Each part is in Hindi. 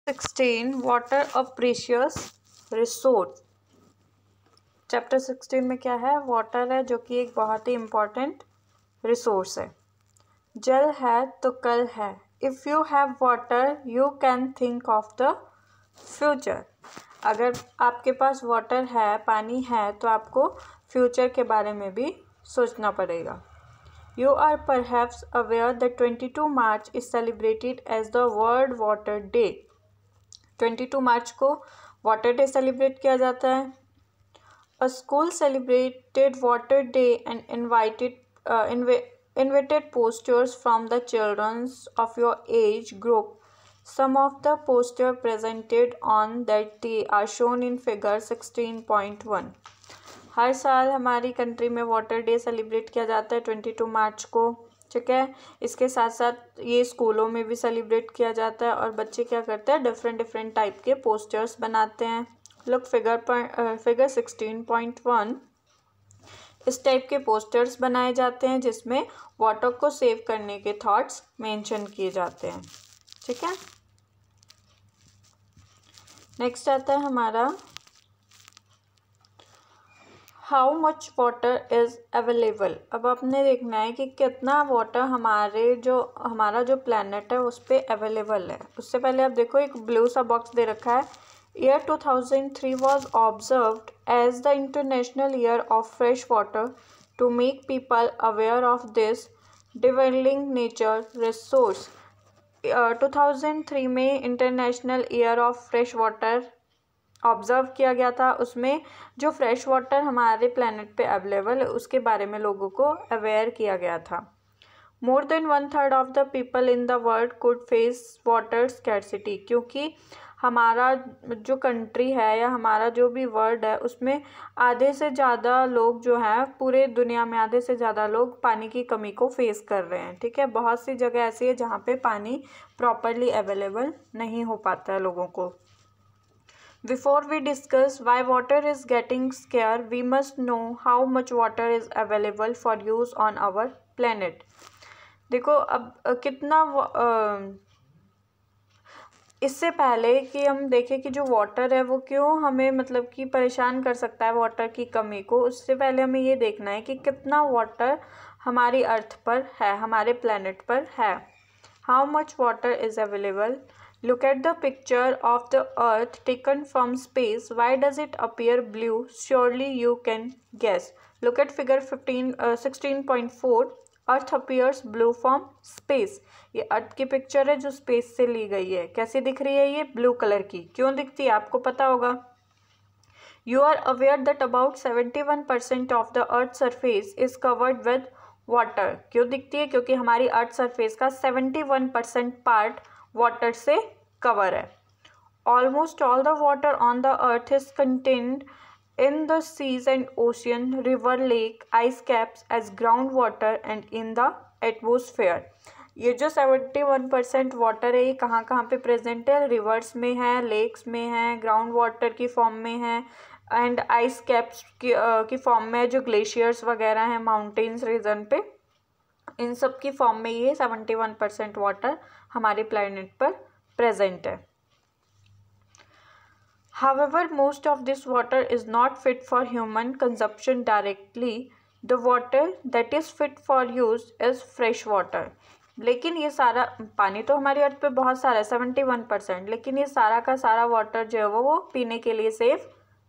16 वाटर अ प्रीशियस रिसोर्स। चैप्टर 16 में क्या है? वाटर है, जो कि एक बहुत ही इम्पोर्टेंट रिसोर्स है। जल है तो कल है। If you have water you can think of the future. अगर आपके पास वाटर है, पानी है, तो आपको फ्यूचर के बारे में भी सोचना पड़ेगा। You are perhaps aware that 22 March is celebrated as the World Water Day. 22 मार्च को वाटर डे सेलिब्रेट किया जाता है। A school celebrated Water Day and invited posters from the children of your age group. Some of the posters presented on that day are shown in figure 16.1. हर साल हमारी कंट्री में वाटर डे सेलिब्रेट किया जाता है 22 मार्च को, ठीक है। इसके साथ साथ ये स्कूलों में भी सेलिब्रेट किया जाता है और बच्चे क्या करते हैं, डिफरेंट टाइप के पोस्टर्स बनाते हैं। Look figure 16.1। इस टाइप के पोस्टर्स बनाए जाते हैं जिसमें वाटर को सेव करने के थॉट्स मेंशन किए जाते हैं, ठीक है। नेक्स्ट आता है हमारा how much water is available. अब आपने देखना है कि कितना वाटर हमारा जो प्लैनेट है उस पर अवेलेबल है। उससे पहले आप देखो, एक ब्लू सा बॉक्स दे रखा है। Year 2003 was observed as the international year of fresh water to make people aware of this dwindling nature resource. 2003 में international year of fresh water observe किया गया था। उसमें जो फ्रेश वाटर हमारे प्लैनेट पे अवेलेबल है उसके बारे में लोगों को अवेयर किया गया था। More than 1/3 of the people in the world could face water scarcity. क्योंकि हमारा जो कंट्री है या हमारा जो भी वर्ल्ड है उसमें आधे से ज़्यादा लोग जो हैं, पूरे दुनिया में आधे से ज़्यादा लोग पानी की कमी को फेस कर रहे हैं, ठीक है। बहुत सी जगह ऐसी है जहाँ पे पानी प्रॉपरली अवेलेबल नहीं हो पाता है लोगों को। Before we discuss why water is getting scarce, we must know how much water is available for use on our planet. देखो अब कितना इससे पहले कि हम देखें कि जो वाटर है वो क्यों हमें मतलब कि परेशान कर सकता है वाटर की कमी को, उससे पहले हमें ये देखना है कि कितना वाटर हमारी अर्थ पर है, हमारे प्लैनेट पर है। How much water is available? Look at the picture of the earth taken from space. Why does it appear blue? Surely you can guess. Look at figure 16.4. Earth appears blue from space. ये अर्थ की पिक्चर है जो स्पेस से ली गई है। कैसी दिख रही है ये? ब्लू कलर की। क्यों दिखती है आपको पता होगा। You are aware that about 71% of the earth surface is covered with water. क्यों दिखती है? क्योंकि हमारी अर्थ सरफेस का 71% पार्ट वाटर से कवर है। Almost all the water on the earth is contained in the seas and ocean, river, lake, ice caps as ground water and in the atmosphere. ये जो 71% वाटर है ये कहाँ कहाँ पे प्रेजेंट है? रिवर्स में है, लेक्स में है, ग्राउंड वाटर की फॉर्म में है एंड आइस कैप्स की फॉर्म में है, जो ग्लेशियर्स वगैरह हैं माउंटेन्स रीजन पे, इन सब की फॉर्म में ये 71% वाटर हमारे प्लैनेट पर प्रेजेंट है। However, most of this water is not fit for human consumption directly. The water that is fit for use is fresh water. लेकिन ये सारा पानी तो हमारी अर्थ पे बहुत सारा है 71%, लेकिन ये सारा का सारा वाटर जो है वो पीने के लिए सेफ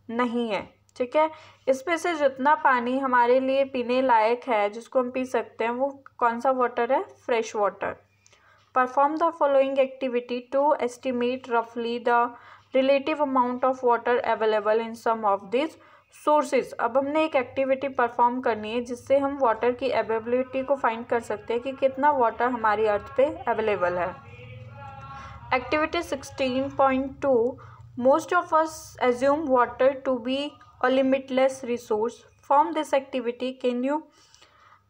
नहीं है, ठीक है। इसमें से जितना पानी हमारे लिए पीने लायक है जिसको हम पी सकते हैं वो कौन सा वाटर है? Fresh water. Perform the following activity to estimate रफली the relative amount of water available in some of this sources. अब हमने एक एक्टिविटी परफॉर्म करनी है जिससे हम वाटर की अवेलेबिलिटी को फाइंड कर सकते हैं कि कितना वाटर हमारी अर्थ पे अवेलेबल है। Activity 16.2। Most of us assume water to be a limitless resource. From this activity, can you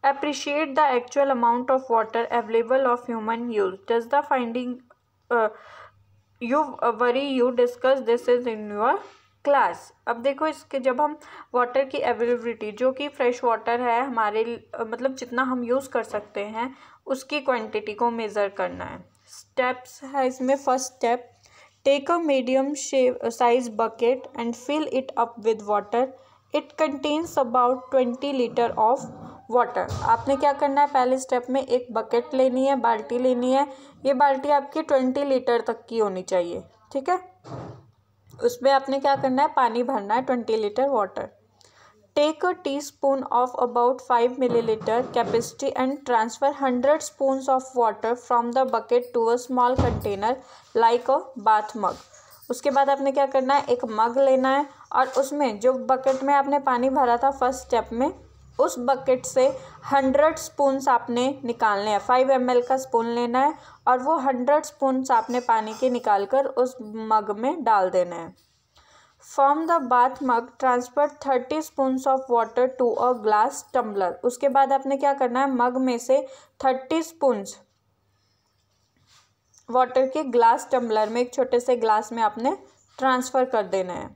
appreciate the actual amount of water available of human use? Does the finding you discuss this is in your class. अब देखो इसके जब हम वाटर की अवेलेबिलिटी जो कि फ्रेश वाटर है हमारे मतलब जितना हम यूज़ कर सकते हैं उसकी क्वांटिटी को मेज़र करना है। स्टेप्स है इसमें। First step, take a medium size bucket and fill it up with water. It contains about 20 litre of water. आपने क्या करना है, पहले स्टेप में एक बकेट लेनी है, बाल्टी लेनी है. ये बाल्टी आपकी 20 लीटर तक की होनी चाहिए. ठीक है, उसमें आपने क्या करना है, पानी भरना है 20 litre water. Take a teaspoon of about 5 millilitre capacity and transfer 100 spoons of water from the bucket to a small container like a bath mug. उसके बाद आपने क्या करना है, एक मग लेना है और उसमें जो बकेट में आपने पानी भरा था फर्स्ट स्टेप में, उस बकेट से 100 स्पून्स आपने निकालने हैं. 5 ml का स्पून लेना है और वो 100 स्पून्स आपने पानी के निकाल कर उस मग में डाल देना है. From the bath mug transfer 30 spoons of water to a glass tumbler. उसके बाद आपने क्या करना है, मग में से 30 स्पून्स वाटर के ग्लास टम्बलर में, एक छोटे से ग्लास में आपने ट्रांसफ़र कर देना है.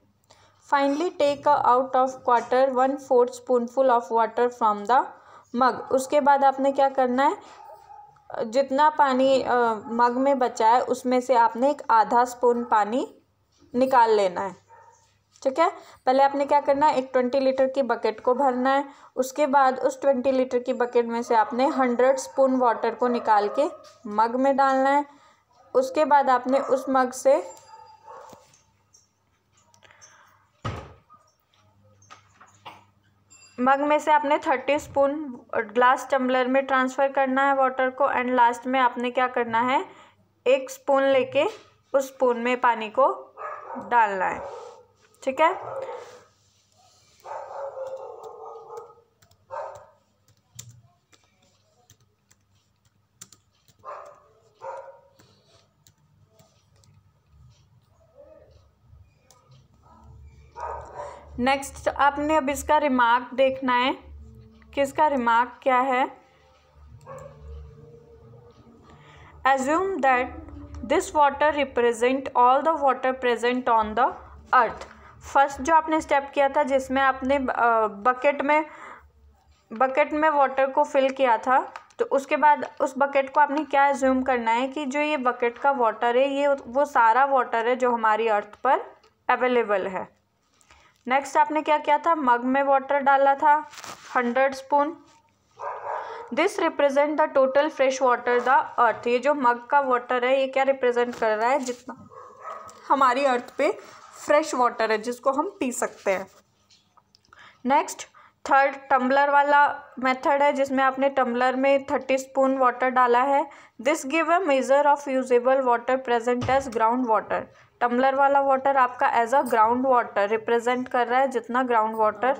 Finally take out of quarter 1/4 spoonful of water from the mug. उसके बाद आपने क्या करना है, जितना पानी मग में बचा है उसमें से आपने एक आधा स्पून पानी निकाल लेना है. ठीक है, पहले आपने क्या करना है, एक 20 लीटर की बकेट को भरना है. उसके बाद उस 20 लीटर की बकेट में से आपने 100 स्पून वाटर को निकाल के मग में डालना है. उसके बाद आपने उस मग से आपने 30 स्पून ग्लास टम्बलर में ट्रांसफ़र करना है वाटर को. एंड लास्ट में आपने क्या करना है, एक स्पून लेके उस स्पून में पानी को डालना है. ठीक है, नेक्स्ट आपने अब इसका रिमार्क देखना है कि इसका रिमार्क क्या है. Assume that this water represent all the water present on the earth. First जो आपने स्टेप किया था जिसमें आपने बकेट में वाटर को फिल किया था, तो उसके बाद उस बकेट को आपने क्या एज्यूम करना है कि जो ये बकेट का वाटर है ये वो सारा वाटर है जो हमारी अर्थ पर अवेलेबल है. नेक्स्ट आपने क्या किया था, मग में वाटर डाला था 100 spoon. This represent the total fresh water the earth. ये जो मग का वाटर है ये क्या रिप्रेजेंट कर रहा है, जितना हमारी अर्थ पे फ्रेश वाटर है जिसको हम पी सकते हैं. नेक्स्ट थर्ड टम्बलर वाला मेथड है जिसमें आपने टम्बलर में 30 स्पून वाटर डाला है. This give a measure of usable water present as ground water. Tumbler वाला वाटर आपका as a ground water represent कर रहा है, जितना ग्राउंड वाटर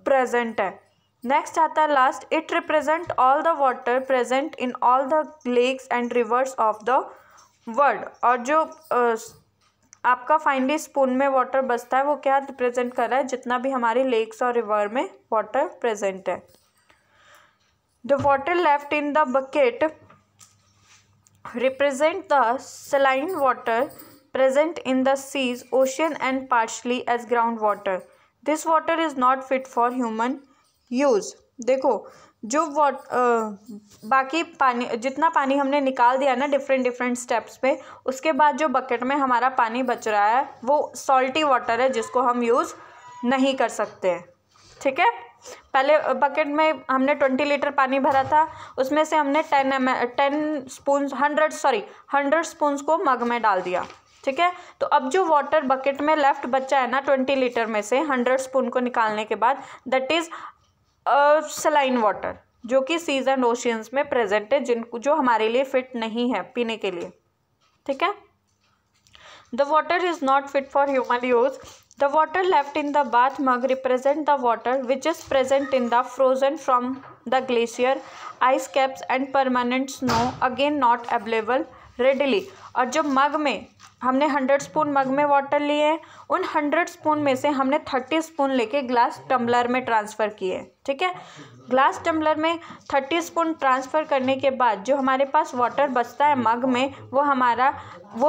प्रेजेंट है. नेक्स्ट आता है last, it represent all the water present in all the lakes and rivers of the world. और जो आपका फाइनली स्पून में वाटर बचता है वो क्या रिप्रेजेंट कर रहा है, जितना भी हमारे लेक्स और रिवर में वाटर प्रेजेंट है. The water left in the bucket represent the saline water present in the seas, ocean and partially as groundwater. This water is not fit for human use. देखो जो बाकी पानी, जितना पानी हमने निकाल दिया ना डिफरेंट स्टेप्स पे, उसके बाद जो बकेट में हमारा पानी बच रहा है वो सॉल्टी वाटर है जिसको हम यूज़ नहीं कर सकते हैं. ठीक है, पहले बकेट में हमने 20 लीटर पानी भरा था, उसमें से हमने 100 स्पून्स को मग में डाल दिया. ठीक है, तो अब जो वाटर बकेट में लेफ्ट बचा है ना 20 लीटर में से 100 स्पून को निकालने के बाद, दैट इज़ सलाइन वाटर जो कि सीज एंड ओशियंस में प्रेजेंट है, जो हमारे लिए फिट नहीं है पीने के लिए. ठीक है, the water is not fit for human use. The water left in the bath mug represent the water which is present in the frozen from the glacier, ice caps and permanent snow, again not available readily. और जो मग में हमने 100 स्पून मग में वाटर लिए, उन 100 स्पून में से हमने 30 स्पून लेके ग्लास टम्बलर में ट्रांसफ़र किए. ठीक है, ग्लास टम्बलर में 30 स्पून ट्रांसफ़र करने के बाद जो हमारे पास वाटर बचता है मग में, वो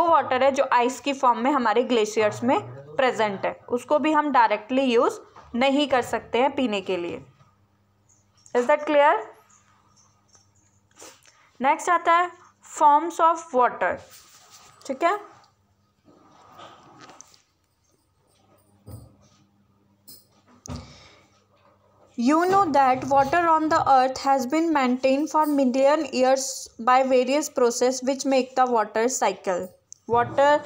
वाटर है जो आइस की फॉर्म में हमारे ग्लेशियर्स में प्रेजेंट है. उसको भी हम डायरेक्टली यूज़ नहीं कर सकते हैं पीने के लिए. Is that clear? नेक्स्ट आता है फॉर्म्स ऑफ वाटर. ठीक है, You know that water on the earth has been maintained for million years by various process which make the water cycle. Water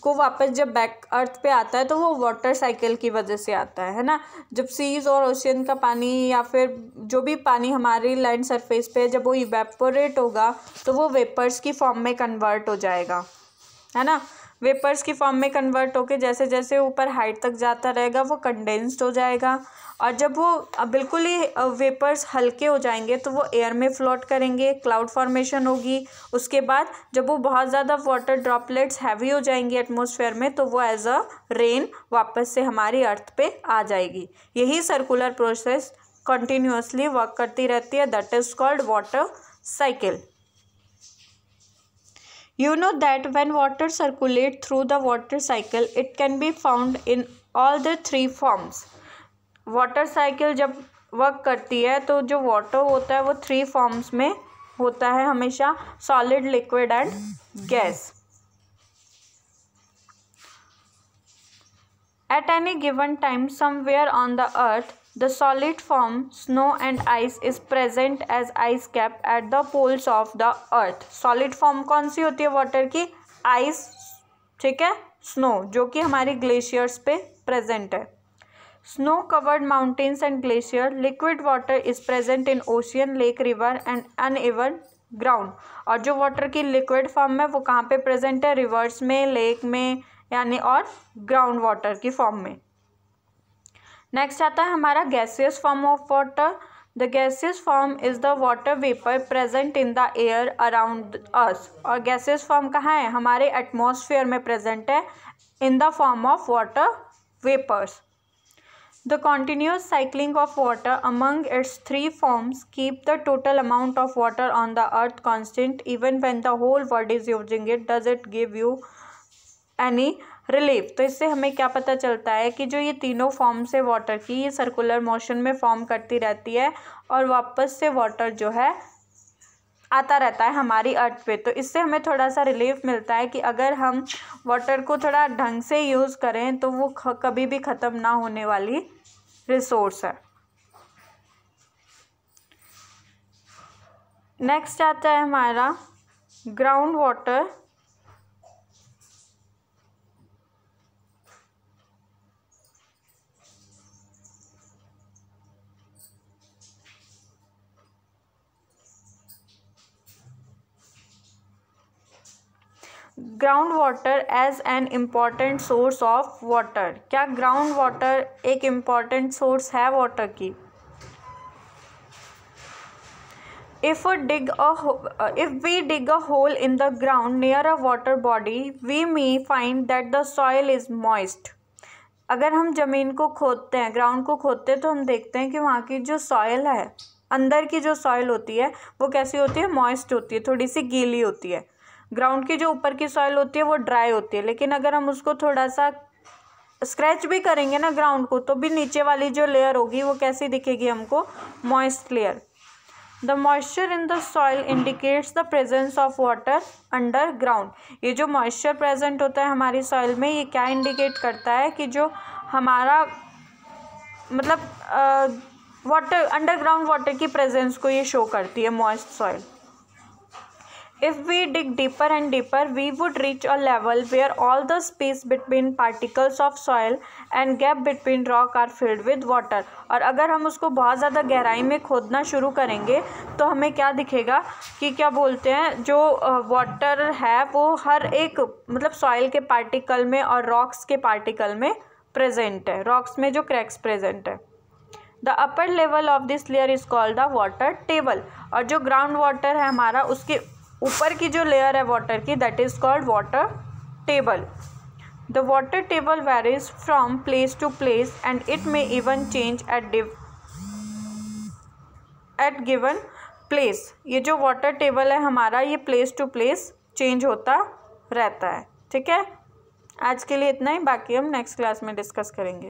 को वापस जब बैक अर्थ पे आता है तो वो वाटर साइकिल की वजह से आता है ना। जब सीज और ओशियन का पानी या फिर जो भी पानी हमारी लैंड सरफेस पे जब वो इवेपोरेट होगा तो वो वेपर्स की फॉर्म में कन्वर्ट हो जाएगा, है ना। वेपर्स की फॉर्म में कन्वर्ट होके जैसे जैसे ऊपर हाइट तक जाता रहेगा वो कंडेंस्ड हो जाएगा, और जब वो बिल्कुल ही वेपर्स हल्के हो जाएंगे तो वो एयर में फ्लोट करेंगे, क्लाउड फॉर्मेशन होगी। उसके बाद जब वो बहुत ज़्यादा वाटर ड्रॉपलेट्स हैवी हो जाएंगी एटमॉस्फेयर में तो वो एज अ रेन वापस से हमारी अर्थ पे आ जाएगी। यही सर्कुलर प्रोसेस कंटिन्यूअसली वर्क करती रहती है, that is called water cycle. You know that when water circulates through the water cycle, it can be found in all the three forms. Water cycle जब वर्क करती है तो जो वाटर होता है वो थ्री फॉर्म्स में होता है हमेशा, solid, liquid and gas. At any given time somewhere on the earth, the solid form snow and ice is present as ice cap at the poles of the earth. Solid form कौन सी होती है वाटर की? आइस, ठीक है, स्नो, जो कि हमारी ग्लेशियर्स पे प्रेजेंट है। Snow covered mountains and glacier, liquid water is present in ocean, lake, river and uneven ground. और जो वाटर की लिक्विड फॉर्म है वो कहाँ पे प्रेजेंट है? रिवर्स में, लेक में, यानी और ग्राउंड वाटर की फॉर्म में। नेक्स्ट आता है हमारा gaseous form of water. The gaseous form is the water vapour present in the air around us. और गैसियस फॉर्म कहाँ है? हमारे एटमॉस्फेयर में प्रेजेंट है in the form of water vapours. The continuous cycling of water among its three forms keep the total amount of water on the earth constant even when the whole world is using it. Does it give you any relief? तो इससे हमें क्या पता चलता है कि जो ये तीनों फॉर्म्स है वाटर की, ये सर्कुलर मोशन में फॉर्म करती रहती है और वापस से वाटर जो है आता रहता है हमारी अर्थ पे। तो इससे हमें थोड़ा सा रिलीफ मिलता है कि अगर हम वाटर को थोड़ा ढंग से यूज़ करें तो वो कभी भी ख़त्म ना होने वाली रिसोर्स है। नेक्स्ट आता है हमारा ground water. Ground water as an important source of water. क्या ग्राउंड वाटर एक इम्पॉर्टेंट सोर्स है वाटर की? If we dig a hole in the ground near a water body we may find that the soil is moist. अगर हम ज़मीन को खोदते हैं, ग्राउंड को खोदते हैं, तो हम देखते हैं कि वहाँ की जो सॉइल है, अंदर की जो सॉइल होती है वो कैसी होती है? मॉइस्ट होती है, थोड़ी सी गीली होती है। ग्राउंड की जो ऊपर की सॉइल होती है वो ड्राई होती है, लेकिन अगर हम उसको थोड़ा सा स्क्रैच भी करेंगे ना ग्राउंड को तो भी नीचे वाली जो लेयर होगी वो कैसी दिखेगी हमको? Moist layer. The moisture in the soil indicates the presence of water under ground. ये जो मॉइस्चर प्रेजेंट होता है हमारी सॉइल में, ये क्या इंडिकेट करता है? कि जो हमारा मतलब वाटर, अंडरग्राउंड वाटर की प्रेजेंस को ये शो करती है, moist soil. If we dig deeper and deeper, we would reach a level where all the space between particles of soil and gap between rock are filled with water. और अगर हम उसको बहुत ज़्यादा गहराई में खोदना शुरू करेंगे तो हमें क्या दिखेगा कि क्या बोलते हैं, जो वाटर है वो हर एक मतलब सॉइल के पार्टिकल में और रॉक्स के पार्टिकल में प्रेजेंट है, रॉक्स में जो क्रैक्स प्रेजेंट है। The upper level of this layer is called the water table. और जो ग्राउंड वाटर है हमारा, उसके ऊपर की जो लेयर है वाटर की, that is called water table. The water table varies from place to place and it may even change at given place. ये जो वाटर टेबल है हमारा, ये प्लेस टू प्लेस चेंज होता रहता है। ठीक है, आज के लिए इतना ही, बाकी हम नेक्स्ट क्लास में डिस्कस करेंगे।